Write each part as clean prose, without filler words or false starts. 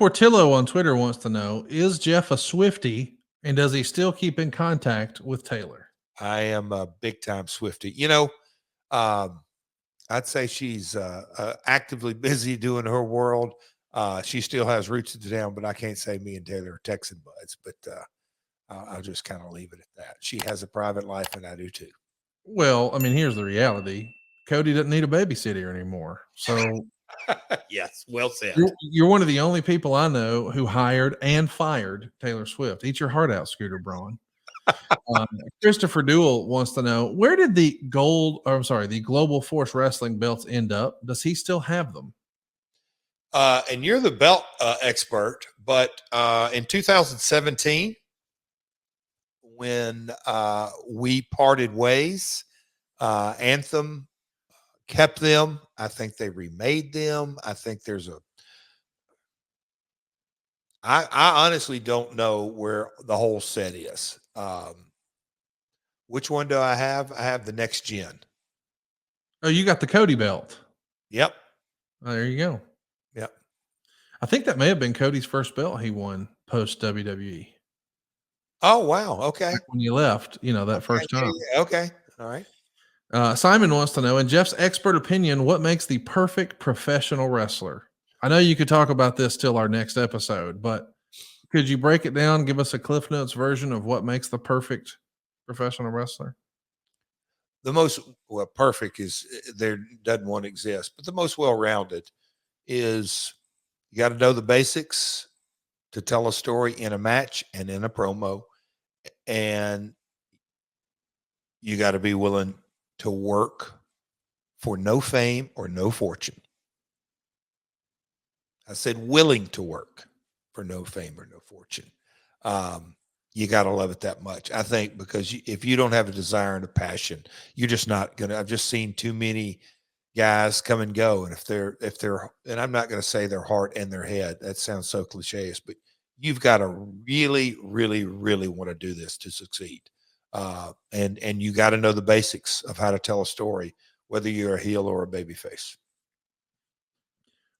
Portillo on Twitter wants to know, is Jeff a Swiftie and does he still keep in contact with Taylor? I am a big time Swiftie. Um, I'd say she's actively busy doing her world. She still has roots in the town, but I can't say me and Taylor are Texan buds. But I'll just kind of leave it at that. She has a private life, and I do too. Well, I mean, here's the reality. Cody doesn't need a babysitter anymore. So Yes, well said. you're one of the only people I know who hired and fired Taylor Swift. Eat your heart out, Scooter Braun. Uh, Christopher Duell wants to know, where did the the Global Force Wrestling belts end up? Does he still have them? And you're the belt expert, but in 2017, when we parted ways, Anthem kept them. I think they remade them. I think I honestly don't know where the whole set is. Which one do I have? I have the next gen. Oh, you got the Cody belt. Yep. Oh, there you go. Yep. I think that may have been Cody's first belt he won post WWE. Oh, wow. Okay. When you left, that first time. Yeah, okay. All right. Simon wants to know, in Jeff's expert opinion, what makes the perfect professional wrestler? I know you could talk about this till our next episode, but could you break it down? Give us a Cliff Notes version of what makes the perfect professional wrestler? The most perfect is there doesn't one exist, but the most well-rounded is you got to know the basics to tell a story in a match and in a promo, and you got to be willing to work for no fame or no fortune. I said willing to work for no fame or no fortune. You got to love it that much. I think because if you don't have a desire and a passion, you're just not going to. I've just seen too many guys come and go. And if they're, and I'm not going to say their heart and their head, that sounds so cliche, but you've got to really, really, really want to do this to succeed. And you got to know the basics of how to tell a story, whether you're a heel or a babyface.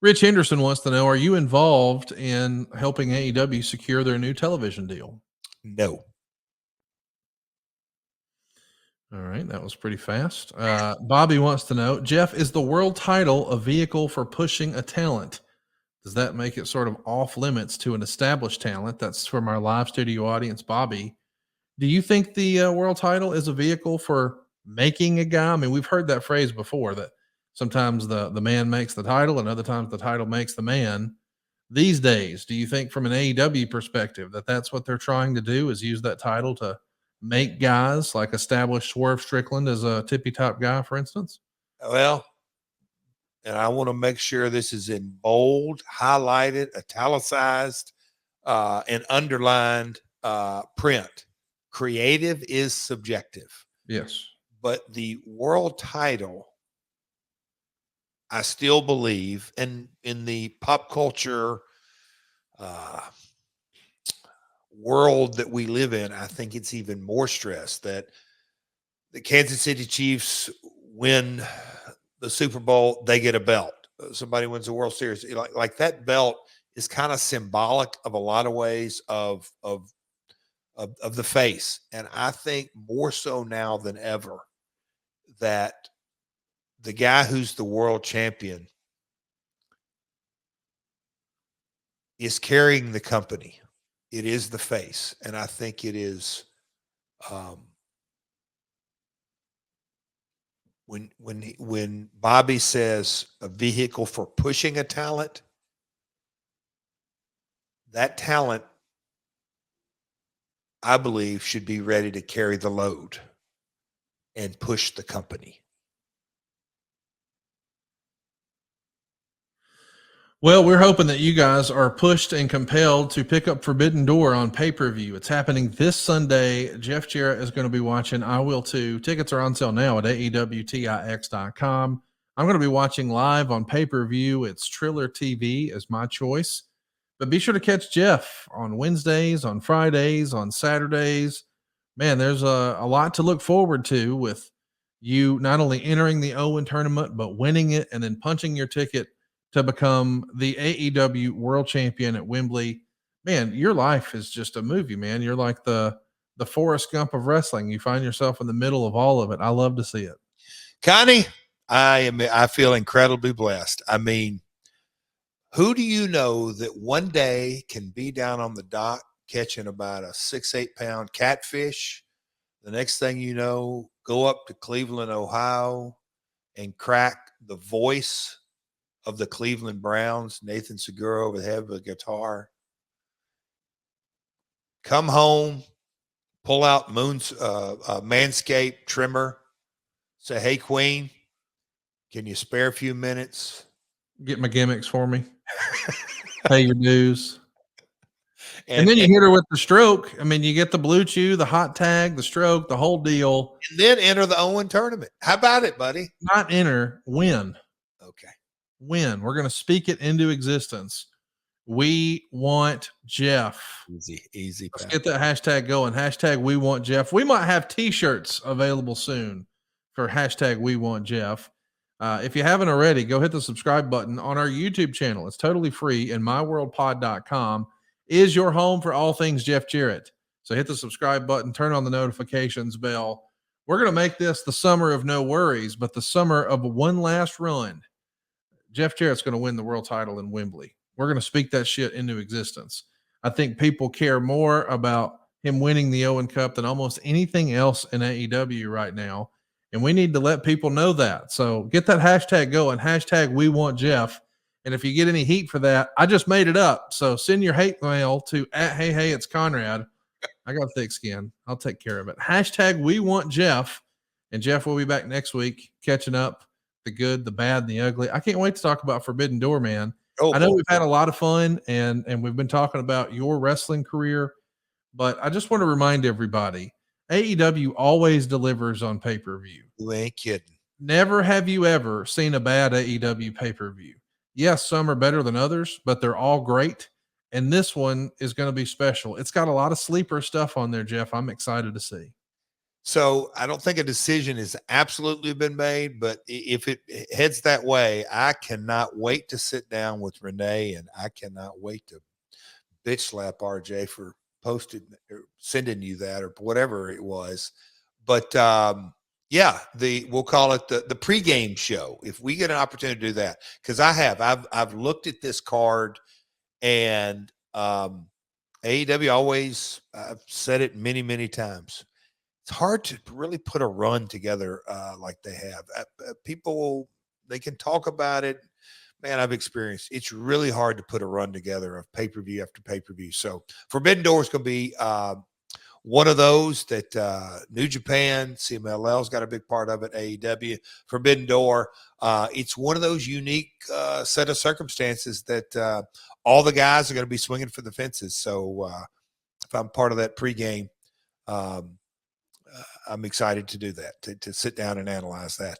Rich Henderson wants to know, are you involved in helping AEW secure their new television deal? No. All right, that was pretty fast. Bobby wants to know, Jeff, is the world title a vehicle for pushing a talent? Does that make it sort of off limits to an established talent? That's from our live studio audience, Bobby. Do you think the world title is a vehicle for making a guy? I mean, we've heard that phrase before, that sometimes the man makes the title and other times the title makes the man. These days, do you think from an AEW perspective that that's what they're trying to do, is use that title to make guys, like establish Swerve Strickland as a tippy top guy, for instance? Well, and I want to make sure this is in bold, highlighted, italicized, and underlined print. Creative is subjective. Yes. But the world title, I still believe, and in the pop culture world that we live in, I think it's even more stressed that the Kansas City Chiefs win the Super Bowl, they get a belt. Somebody wins the World Series. Like that belt is kind of symbolic of a lot of ways of the face. And I think more so now than ever that the guy who's the world champion is carrying the company. It is the face. And I think it is when Bobby says a vehicle for pushing a talent, that talent, I believe, should be ready to carry the load and push the company. Well, we're hoping that you guys are pushed and compelled to pick up Forbidden Door on pay-per-view. It's happening this Sunday. Jeff Jarrett is going to be watching. I will too. Tickets are on sale now at AEWTIX.com. I'm going to be watching live on pay-per-view. It's Triller TV is my choice. But be sure to catch Jeff on Wednesdays, on Fridays, on Saturdays. Man, there's a lot to look forward to with you not only entering the Owen tournament, but winning it and then punching your ticket to become the AEW World Champion at Wembley. Man, your life is just a movie, man. You're like the Forrest Gump of wrestling. You find yourself in the middle of all of it. I love to see it. Connie, I feel incredibly blessed. I mean, who do you know that one day can be down on the dock catching about a 6-8 pound catfish? The next thing you know, go up to Cleveland, Ohio, and crack the voice of the Cleveland Browns, Nathan Segura, over the head of a guitar. Come home, pull out Manscaped trimmer, say, "Hey, Queen, can you spare a few minutes?" Get my gimmicks for me. Pay your dues. And And, then you hit her with the stroke. I mean, you get the blue chew, the hot tag, the stroke, the whole deal. and then enter the Owen tournament. How about it, buddy? Not enter, win. Okay. Win. We're going to speak it into existence. We want Jeff. Easy. Let's get that hashtag going. Hashtag we want Jeff. We might have t-shirts available soon for hashtag we want Jeff. If you haven't already, go hit the subscribe button on our YouTube channel. It's totally free, and myworldpod.com is your home for all things Jeff Jarrett. So hit the subscribe button, turn on the notifications bell. We're going to make this the summer of no worries, but the summer of one last run. Jeff Jarrett's going to win the world title in Wembley. We're going to speak that shit into existence. I think people care more about him winning the Owen Cup than almost anything else in AEW right now. And we need to let people know that. So get that hashtag going. Hashtag we want Jeff. And if you get any heat for that, I just made it up. So send your hate mail to @hey, it's Conrad. I got thick skin. I'll take care of it. Hashtag we want Jeff. And Jeff will be back next week catching up the good, the bad, and the ugly. I can't wait to talk about Forbidden Door, man. I know we've had a lot of fun and we've been talking about your wrestling career, but I just want to remind everybody, AEW always delivers on pay-per-view. You ain't kidding. Never have you ever seen a bad AEW pay-per-view. Yes, some are better than others, but they're all great. And this one is going to be special. It's got a lot of sleeper stuff on there, Jeff. I'm excited to see. So I don't think a decision has absolutely been made, but if it heads that way, I cannot wait to sit down with Renee, and I cannot wait to bitch slap RJ for posting or sending you that or whatever it was. But yeah, we'll call it the pregame show if we get an opportunity to do that, because I've looked at this card, and AEW always, I've said it many times, it's hard to really put a run together like they have. People, they can talk about it. Man, I've experienced it's really hard to put a run together of pay-per-view after pay-per-view. So Forbidden Door is going to be one of those that New Japan, CMLL's got a big part of it, AEW, Forbidden Door. It's one of those unique set of circumstances that all the guys are going to be swinging for the fences. So if I'm part of that pregame, I'm excited to do that, to sit down and analyze that.